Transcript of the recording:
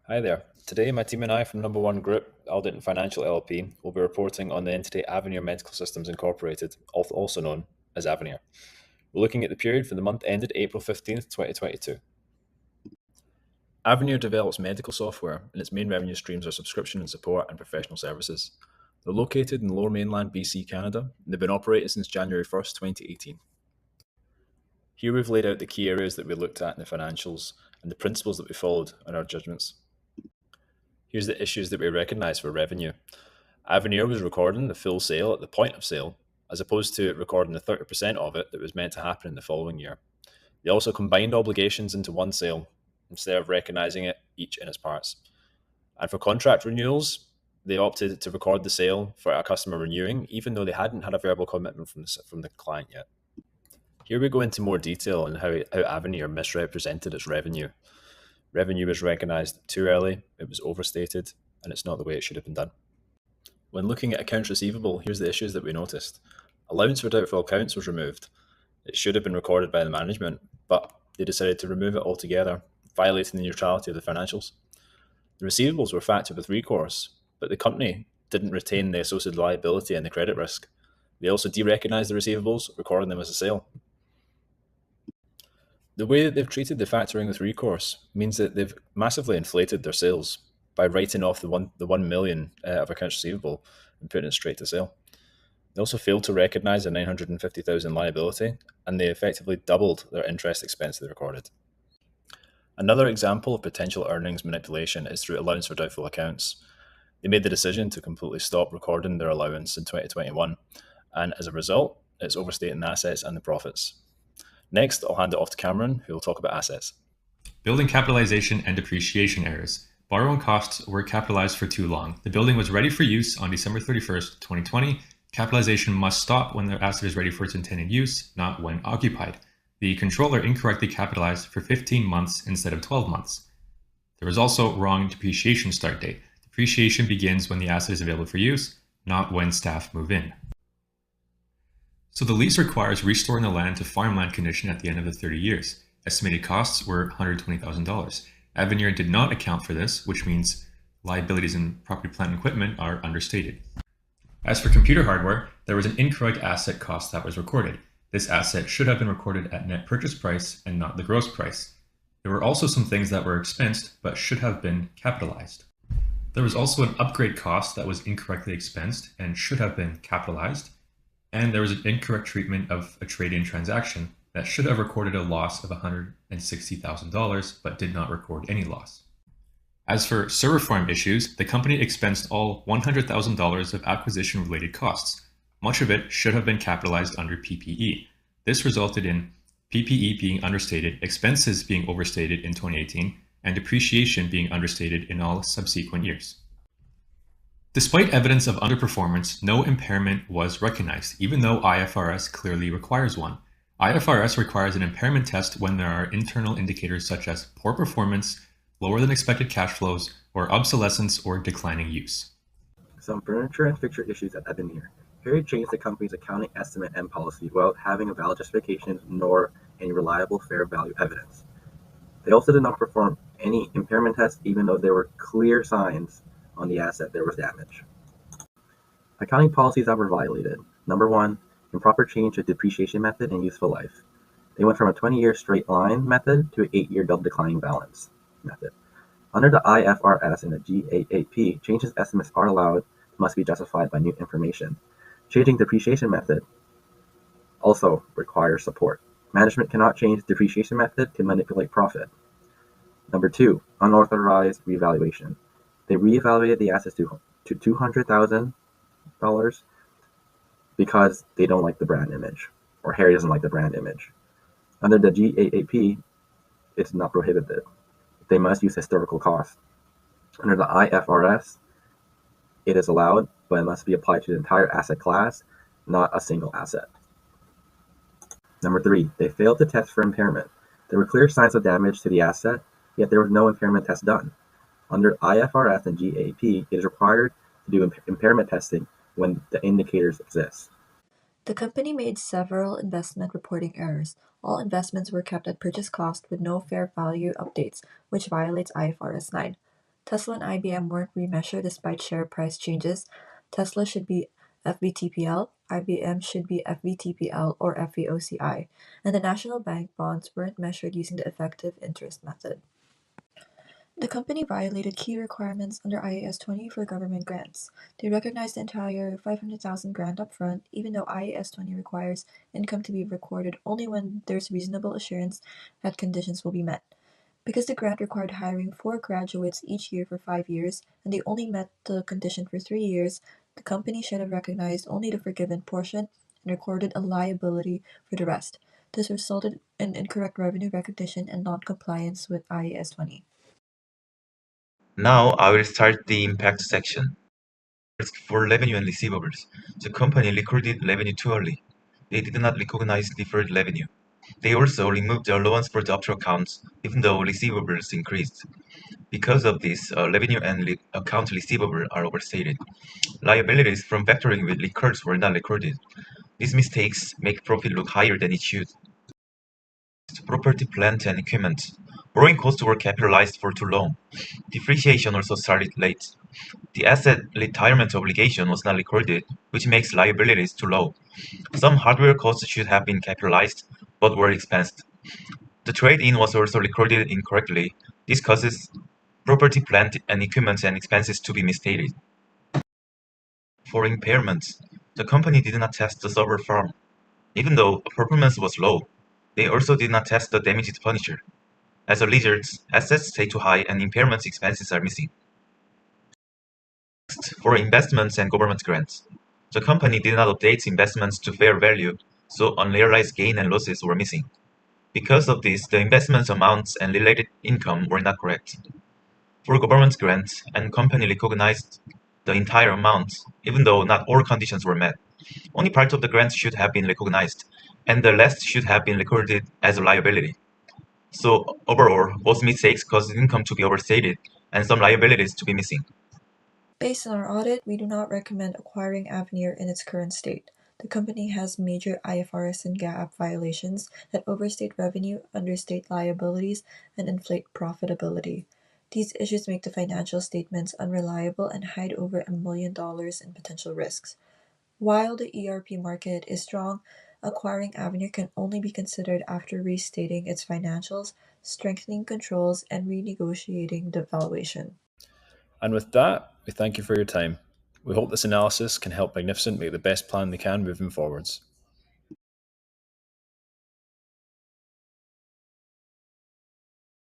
Hi there. Today, my team and I from Number One Group, Audit and Financial LLP, will be reporting on the entity Avenir Medical Systems Incorporated, also known as Avenir. We're looking at the period for the month ended April 15th, 2022. Avenir develops medical software, and its main revenue streams are subscription and support and professional services. They're located in Lower Mainland, BC, Canada, and they've been operating since January 1st, 2018. Here we've laid out the key areas that we looked at in the financials and the principles that we followed in our judgments. Here's the issues that we recognise for revenue. Avenir was recording the full sale at the point of sale, as opposed to recording the 30% of it that was meant to happen in the following year. They also combined obligations into one sale, instead of recognising it each in its parts. And for contract renewals, they opted to record the sale for a customer renewing, even though they hadn't had a verbal commitment from the client yet. Here we go into more detail on how Avenir misrepresented its revenue. Revenue was recognised too early, it was overstated, and it's not the way it should have been done. When looking at accounts receivable, here's the issues that we noticed. Allowance for doubtful accounts was removed. It should have been recorded by the management, but they decided to remove it altogether, violating the neutrality of the financials. The receivables were factored with recourse, but the company didn't retain the associated liability and the credit risk. They also derecognised the receivables, recording them as a sale. The way that they've treated the factoring with recourse means that they've massively inflated their sales by writing off the 1 million of accounts receivable and putting it straight to sale. They also failed to recognise a 950,000 liability, and they effectively doubled their interest expense they recorded. Another example of potential earnings manipulation is through allowance for doubtful accounts. They made the decision to completely stop recording their allowance in 2021, and as a result, it's overstating the assets and the profits. Next, I'll hand it off to Cameron, who will talk about assets. Building capitalization and depreciation errors. Borrowing costs were capitalized for too long. The building was ready for use on December 31st, 2020. Capitalization must stop when the asset is ready for its intended use, not when occupied. The controller incorrectly capitalized for 15 months instead of 12 months. There was also wrong depreciation start date. Depreciation begins when the asset is available for use, not when staff move in. So the lease requires restoring the land to farmland condition at the end of the 30 years. Estimated costs were $120,000. Avenir did not account for this, which means liabilities in property, plant, and equipment are understated. As for computer hardware, there was an incorrect asset cost that was recorded. This asset should have been recorded at net purchase price and not the gross price. There were also some things that were expensed but should have been capitalized. There was also an upgrade cost that was incorrectly expensed and should have been capitalized. And there was an incorrect treatment of a trade-in transaction that should have recorded a loss of $160,000 but did not record any loss. As for server farm issues, the company expensed all $100,000 of acquisition-related costs. Much of it should have been capitalized under PPE. This resulted in PPE being understated, expenses being overstated in 2018, and depreciation being understated in all subsequent years. Despite evidence of underperformance, no impairment was recognized, even though IFRS clearly requires one. IFRS requires an impairment test when there are internal indicators such as poor performance, lower than expected cash flows, or obsolescence or declining use. Some furniture and fixture issues at Avenir. Harry changed the company's accounting estimate and policy without having a valid justification nor any reliable fair value evidence. They also did not perform any impairment tests even though there were clear signs on the asset there was damage. Accounting policies that were violated. Number 1, improper change of depreciation method and useful life. They went from a 20-year straight line method to an 8-year double declining balance method. Under the IFRS and the GAAP, changes estimates are allowed, must be justified by new information. Changing depreciation method also requires support. Management cannot change depreciation method to manipulate profit. Number 2, unauthorized revaluation. They reevaluated the assets to $200,000 because they don't like the brand image, or Harry doesn't like the brand image. Under the GAAP, it's not prohibited. They must use historical cost. Under the IFRS, it is allowed, but it must be applied to the entire asset class, not a single asset. Number 3, they failed to test for impairment. There were clear signs of damage to the asset, yet there was no impairment test done. Under IFRS and GAAP, it is required to do impairment testing when the indicators exist. The company made several investment reporting errors. All investments were kept at purchase cost with no fair value updates, which violates IFRS 9. Tesla and IBM weren't remeasured despite share price changes. Tesla should be FVTPL, IBM should be FVTPL or FVOCI, and the national bank bonds weren't measured using the effective interest method. The company violated key requirements under IAS 20 for government grants. They recognized the entire $500,000 grant upfront, even though IAS 20 requires income to be recorded only when there's reasonable assurance that conditions will be met. Because the grant required hiring 4 graduates each year for 5 years, and they only met the condition for 3 years, the company should have recognized only the forgiven portion and recorded a liability for the rest. This resulted in incorrect revenue recognition and non-compliance with IAS 20. Now I will start the impact section. First, for revenue and receivables, the company recorded revenue too early. They did not recognize deferred revenue. They also removed the allowance for the upfront accounts, even though receivables increased. Because of this, revenue and account receivable are overstated. Liabilities from factoring with records were not recorded. These mistakes make profit look higher than it should. Property, plant, and equipment. Borrowing costs were capitalized for too long. Depreciation also started late. The asset retirement obligation was not recorded, which makes liabilities too low. Some hardware costs should have been capitalized, but were expensed. The trade-in was also recorded incorrectly. This causes property, plant, and equipment and expenses to be misstated. For impairments, the company did not test the server farm. Even though performance was low, they also did not test the damaged furniture. As a result, assets stay too high and impairment expenses are missing. Next, for investments and government grants, the company did not update investments to fair value, so unrealized gain and losses were missing. Because of this, the investment amounts and related income were not correct. For government grants, and company recognized the entire amount, even though not all conditions were met. Only part of the grant should have been recognized, and the rest should have been recorded as a liability. So overall, both mistakes caused income to be overstated and some liabilities to be missing. Based on our audit, we do not recommend acquiring Avenir in its current state. The company has major IFRS and GAAP violations that overstate revenue, understate liabilities, and inflate profitability. These issues make the financial statements unreliable and hide over $1 million in potential risks. While the ERP market is strong, acquiring Avenir can only be considered after restating its financials, strengthening controls, and renegotiating the valuation. And with that, we thank you for your time. We hope this analysis can help Magnificent make the best plan they can moving forwards.